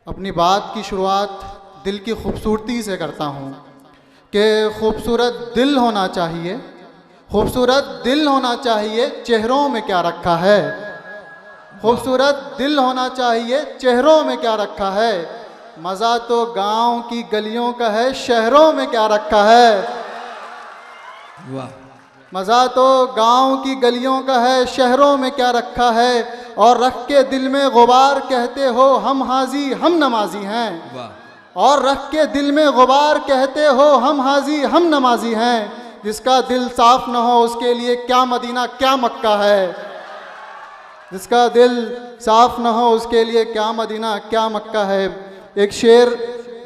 अपनी बात की शुरुआत दिल की खूबसूरती से करता हूँ कि खूबसूरत दिल होना चाहिए, खूबसूरत दिल होना चाहिए, चेहरों में क्या रखा है। खूबसूरत दिल होना चाहिए, चेहरों में क्या रखा है। मज़ा तो गांव की गलियों का है, शहरों में क्या रखा है। वाह। मज़ा तो गांव की गलियों का है, शहरों में क्या रखा है। और रख के दिल में गुबार कहते हो हम हाजी हम नमाजी हैं। वाह। और रख के दिल में गुबार कहते हो हम हाजी हम नमाजी हैं। जिसका दिल साफ न हो उसके लिए क्या मदीना क्या मक्का है। जिसका दिल साफ न हो उसके लिए क्या मदीना क्या मक्का है। एक शेर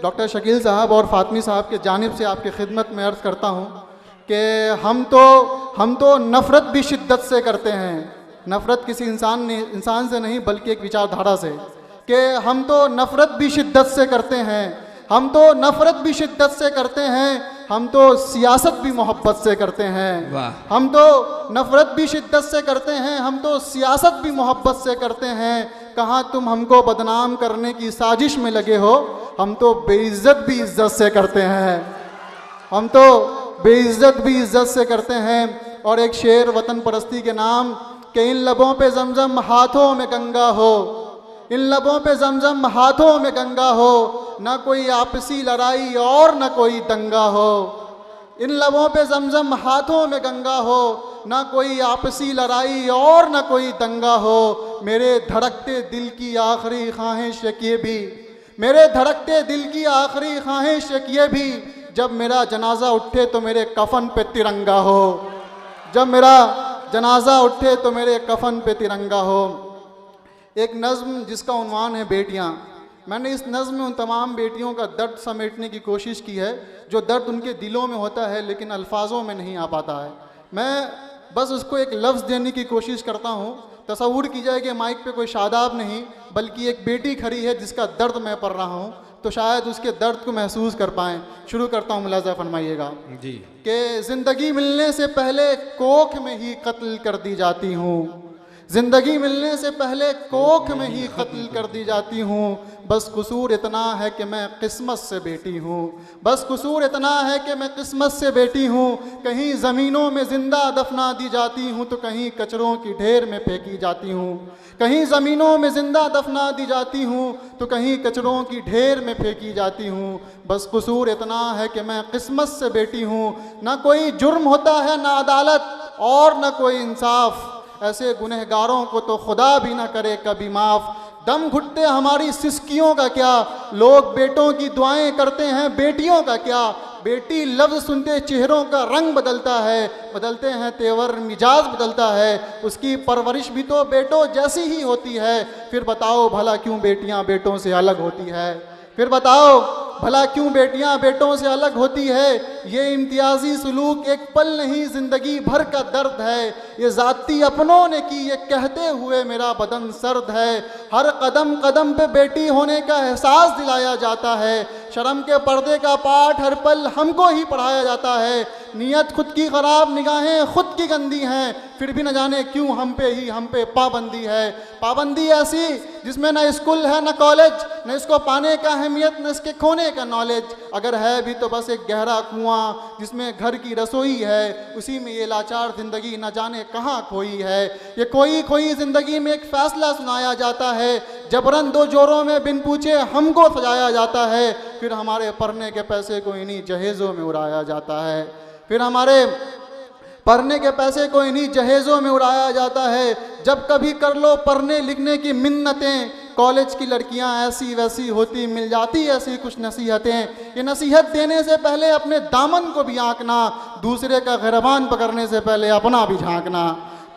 डॉक्टर शकील साहब और फातमी साहब के जानिब से आपकी खिदमत में अर्ज़ करता हूँ कि हम तो नफ़रत भी शिद्दत से करते हैं। नफ़रत किसी इंसान से नहीं बल्कि एक विचारधारा से, कि हम तो नफ़रत भी शिद्दत से करते हैं, हम तो नफ़रत भी शिद्दत से करते हैं, हम तो सियासत भी मोहब्बत से करते हैं। वाह। हम तो नफ़रत भी शिद्दत से करते हैं, हम तो सियासत भी मोहब्बत से करते हैं। कहाँ तुम हमको बदनाम करने की साजिश में लगे हो, हम तो बेइज्जत भी इज्जत से करते हैं। हम तो बेइज्जत भी इज्जत से करते हैं। और एक शेर वतन परस्ती के नाम, कि इन लबों पे जमजम हाथों में गंगा हो, इन लबों पे जमजम हाथों में गंगा हो, ना कोई आपसी लड़ाई और ना कोई दंगा हो। इन लबों पे जमजम हाथों में गंगा हो, ना कोई आपसी लड़ाई और ना कोई दंगा हो। मेरे धड़कते दिल की आखिरी ख्वाहिश ये भी, मेरे धड़कते दिल की आखिरी ख्वाहिश ये भी, जब मेरा जनाजा उठे तो मेरे कफन पे तिरंगा हो। जब मेरा जनाजा उठे तो मेरे कफन पे तिरंगा हो। एक नज़्म जिसका उन्वान है बेटियाँ। मैंने इस नज़्म में उन तमाम बेटियों का दर्द समेटने की कोशिश की है जो दर्द उनके दिलों में होता है लेकिन अल्फाजों में नहीं आ पाता है। मैं बस उसको एक लफ्ज़ देने की कोशिश करता हूँ। तसव्वुर की जाए कि माइक पे कोई शादाब नहीं बल्कि एक बेटी खड़ी है जिसका दर्द मैं पढ़ रहा हूँ, तो शायद उसके दर्द को महसूस कर पाएँ। शुरू करता हूँ, मुलाज़ा फरमाइएगा जी। कि ज़िंदगी मिलने से पहले कोख में ही कत्ल कर दी जाती हूँ, ज़िंदगी मिलने से पहले कोख में ही कत्ल कर दी जाती हूँ। बस कसूर इतना है कि मैं किस्मत से बेटी हूँ, बस कसूर इतना है कि मैं किस्मत से बेटी हूँ। कहीं ज़मीनों में ज़िंदा दफना दी जाती हूँ तो कहीं कचरों की ढेर में फेंकी जाती हूँ। कहीं ज़मीनों में ज़िंदा दफना दी जाती हूँ तो कहीं कचरों की ढेर में फेंकी जाती हूँ। बस कसूर इतना है कि मैं किस्मत से बेटी हूँ। ना कोई जुर्म होता है ना अदालत और ना कोई इंसाफ, ऐसे गुनहगारों को तो खुदा भी ना करे कभी माफ़। दम घुटते हमारी सिसकियों का क्या, लोग बेटों की दुआएं करते हैं बेटियों का क्या। बेटी लफ्ज़ सुनते चेहरों का रंग बदलता है, बदलते हैं तेवर मिजाज बदलता है। उसकी परवरिश भी तो बेटों जैसी ही होती है। फिर बताओ भला क्यों बेटियां बेटों से अलग होती है। फिर बताओ भला क्यों बेटियां बेटों से अलग होती है। ये इम्तियाजी सलूक एक पल नहीं ज़िंदगी भर का दर्द है। ये ज़ाती अपनों ने की ये कहते हुए मेरा बदन सर्द है। हर कदम कदम पे बेटी होने का एहसास दिलाया जाता है। शर्म के पर्दे का पाठ हर पल हमको ही पढ़ाया जाता है। नीयत खुद की ख़राब, निगाहें खुद की गंदी हैं, फिर भी न जाने क्यों हम पे पाबंदी है। पाबंदी ऐसी जिसमें न स्कूल है न कॉलेज, न इसको पाने का अहमियत न इसके खोने का नॉलेज। अगर है भी तो बस एक गहरा कुआं जिसमें घर की रसोई है, उसी में ये लाचार ज़िंदगी न जाने कहाँ खोई है। ये खोई खोई ज़िंदगी में एक फ़ैसला सुनाया जाता है, जबरन दो जोरों में बिन पूछे हमको सजाया जाता है। फिर हमारे पढ़ने के पैसे को इन्हीं जहेज़ों में उड़ाया जाता है। फिर हमारे पढ़ने के पैसे को इन्हीं जहेज़ों में उड़ाया जाता है। जब कभी कर लो पढ़ने लिखने की मिन्नतें, कॉलेज की लड़कियां ऐसी वैसी होती, मिल जाती ऐसी कुछ नसीहतें। ये नसीहत देने से पहले अपने दामन को भी आंकना, दूसरे का गिरबान पकड़ने से पहले अपना भी झांकना,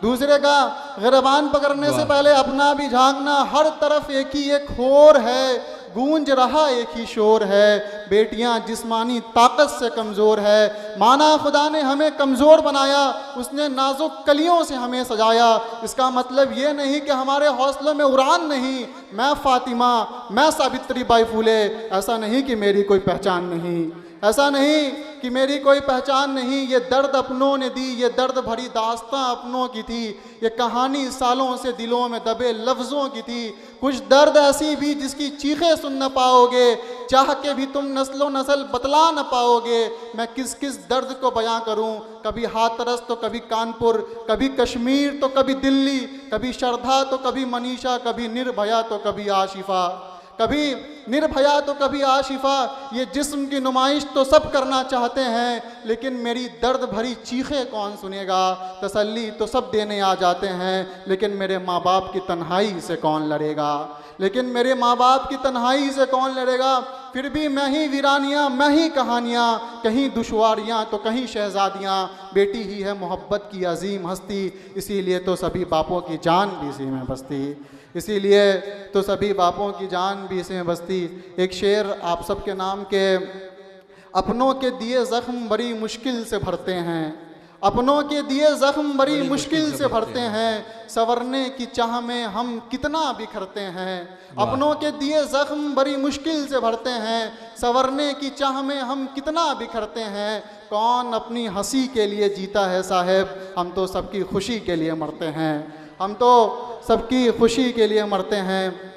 दूसरे का गिरबान पकड़ने से पहले अपना भी झांकना। हर तरफ एक ही एक होर है, गूंज रहा एक ही शोर है। बेटियां जिस्मानी ताकत से कमज़ोर है, माना खुदा ने हमें कमज़ोर बनाया, उसने नाजुक कलियों से हमें सजाया। इसका मतलब ये नहीं कि हमारे हौसलों में उड़ान नहीं। मैं फ़ातिमा, मैं सावित्री बाई फूले, ऐसा नहीं कि मेरी कोई पहचान नहीं। ऐसा नहीं कि मेरी कोई पहचान नहीं, ये दर्द अपनों ने दी, ये दर्द भरी दास्तां अपनों की थी, ये कहानी सालों से दिलों में दबे लफ्ज़ों की थी। कुछ दर्द ऐसी भी जिसकी चीखें सुन न पाओगे, चाह के भी तुम नस्लो नस्ल बतला न पाओगे। मैं किस किस दर्द को बयां करूं, कभी हाथरस तो कभी कानपुर, कभी कश्मीर तो कभी दिल्ली, कभी श्रद्धा तो कभी मनीषा, कभी निर्भया तो कभी आशिफा, कभी निर्भया तो कभी आशिफा। ये जिस्म की नुमाइश तो सब करना चाहते हैं, लेकिन मेरी दर्द भरी चीखें कौन सुनेगा। तसल्ली तो सब देने आ जाते हैं, लेकिन मेरे माँ बाप की तन्हाई से कौन लड़ेगा, लेकिन मेरे माँ बाप की तन्हाई से कौन लड़ेगा। फिर भी मैं ही वीरानियाँ, मैं ही कहानियाँ, कहीं दुश्वारियाँ तो कहीं शहजादियाँ। बेटी ही है मोहब्बत की अजीम हस्ती, इसीलिए तो सभी बापों की जान भी इसी में बसती, इसीलिए तो सभी बापों की जान भी इसी में बसती। एक शेर आप सबके नाम के, अपनों के दिए ज़ख्म बड़ी मुश्किल से भरते हैं, अपनों के दिए ज़ख्म बड़ी मुश्किल से भरते हैं, संवरने की चाह में हम कितना बिखरते हैं। अपनों के दिए ज़ख्म बड़ी मुश्किल से भरते हैं, संवरने की चाह में हम कितना बिखरते हैं। कौन अपनी हंसी के लिए जीता है साहब, हम तो सबकी खुशी के लिए मरते हैं, हम तो सबकी खुशी के लिए मरते हैं।